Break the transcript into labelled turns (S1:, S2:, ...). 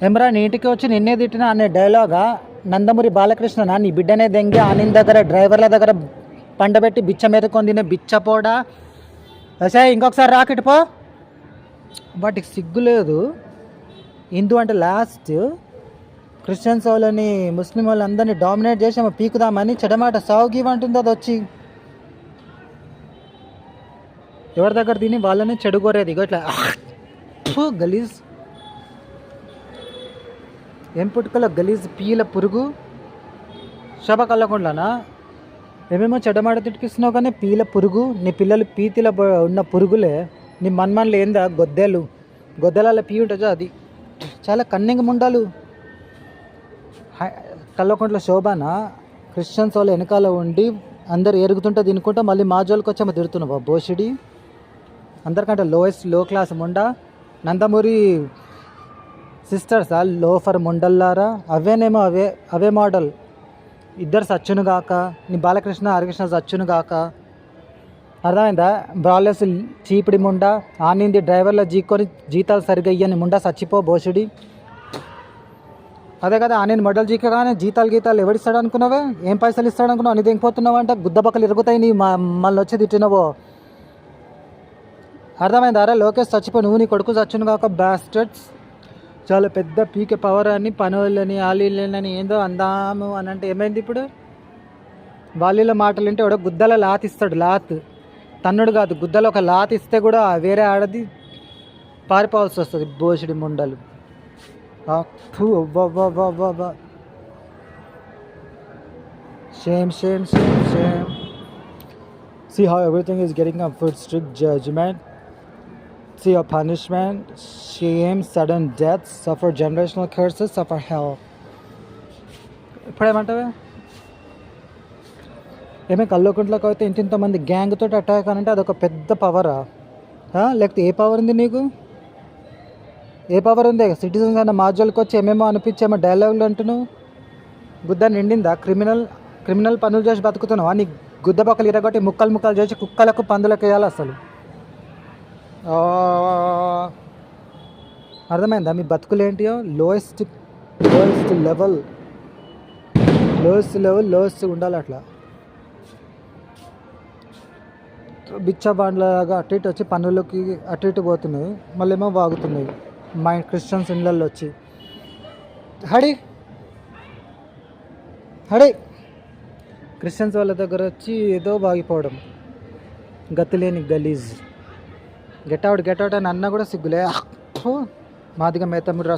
S1: ఎమరా నీటికి వచ్చి నిన్నే తిట్టినా అనే డైలాగా నందమూరి బాలకృష్ణ నీ బిడ్డనే దెంగి ఆనిన్ దగ్గర డ్రైవర్ల దగ్గర పండబెట్టి బిచ్చ మెరుకొని తినే బిచ్చపోడా అసే ఇంకొకసారి రాకెట్ పో. వాటికి సిగ్గు లేదు. హిందూ అంటే లాస్ట్, క్రిస్టియన్స్ వాళ్ళని ముస్లిం వాళ్ళందరినీ డామినేట్ చేసి పీకుదామని చెడమాట సావుగీవంటుంది. అది వచ్చి ఎవరి దగ్గర తిని వాళ్ళని చెడుకోరేది. ఇగో ఇట్లా గలీజ్ ఏం పుట్టుకల గలీజ్ పీల పురుగు. శబ కళ్ళకుండానా ఏమేమో చెడ్డమాట తిట్టిస్తున్నావు కానీ పీల పురుగు. నీ పిల్లలు పీతిలో ఉన్న పురుగులే. నీ మన్మన్లు ఏందా గొద్దెలు, గొద్దెల పీ ఉంటుందో అది. చాలా కన్నింగ్ ముండాలు. కళ్ళకుంట్ల శోభన క్రిస్టియన్స్ వాళ్ళు వెనకాల ఉండి అందరు ఎరుగుతుంటే తినుకుంటా మళ్ళీ మా జోలికి వచ్చామో తిడుతున్నావా బోషిడి. అందరికంటే లో క్లాస్ ముండా. నందమూరి సిస్టర్సా లోఫర్ ముండల్లారా. అవేనేమో అవే మోడల్. ఇద్దరు సచ్చును గాక, నీ బాలకృష్ణ హరికృష్ణ సచ్చును గాక. అర్థమైందా? బ్రాలెస్ చీపిడి ముండా. ఆనింది డ్రైవర్లో జీక్కొని జీతాలు సరిగ్గా ఇయ్యని ముండా సచ్చిపో బోషుడి. అదే కదా ఆనిని మొడలు జీకగానే జీతాలు ఎవడిస్తాడు అనుకున్నావే? ఏం పైసలు ఇస్తాడు అనుకున్నావు? అని దింగిపోతున్నావు అంట. గుద్దబక్కలు ఇరుగుతాయి నీ మళ్ళీ వచ్చి తిట్టినవో. అర్థమైందా? అరే లోకేష్ చచ్చిపో, నువ్వు నీ కొడుకు చచ్చును కాక బాస్టర్డ్స్. చాలా పెద్ద పీకే పవర్ అని పనులని ఆలీలని ఏందో అందాము అని అంటే ఏమైంది ఇప్పుడు? వాళ్ళ మాటలు వింటే ఎవడో గుద్దల లాత్ ఇస్తాడు. లాత్ తన్నుడు కాదు, గుద్దలో ఒక లాత్ ఇస్తే కూడా వేరే ఆడది పారిపోవాల్సి వస్తుంది. బోషుడి ముండలు. Shame. See how everything is getting a full strict judgment. See your punishment, shame, sudden death, suffer generational curses, suffer hell. ఇప్పుడేమంటావే? ఏమే కల్లోకుంట్లోకి అయితే ఇంతమంది గ్యాంగ్ తోటి అటాక్ అని అంటే అదొక పెద్ద పవరా? లేకపోతే ఏ పవర్ ఉంది నీకు? ఏ పవర్ ఉంది? సిటిజన్స్ అన్న మాజోళ్ళకి వచ్చి ఏమేమో అనిపించేమో డైలాగులు అంటున్నావు. గుద్ద నిండిందా? క్రిమినల్ పనులు చేసి బతుకుతున్నావా? నీ గుద్ద బొక్కలు ఇరగొట్టి ముక్కలు చేసి కుక్కలకు పందులకు వేయాలి అసలు. అర్థమైందా మీ బతుకులు ఏంటియో? లోయెస్ట్ లెవెల్ ఉండాలి. అట్లా బిచ్చ బాండ్లాగా అటు ఇటు వచ్చి పనులకి అటు ఇటు పోతున్నాయి, మళ్ళీ ఏమో వాగుతున్నాయి మా క్రిస్టియన్స్ ఇళ్ళల్లో వచ్చి. హడి క్రిస్టియన్స్ వాళ్ళ దగ్గర వచ్చి ఏదో వాగిపోవడం. గతిలేని గలీజ్. గెట్అవుట్ అని అన్నా కూడా సిగ్గులే. మాదిగా మేతమురా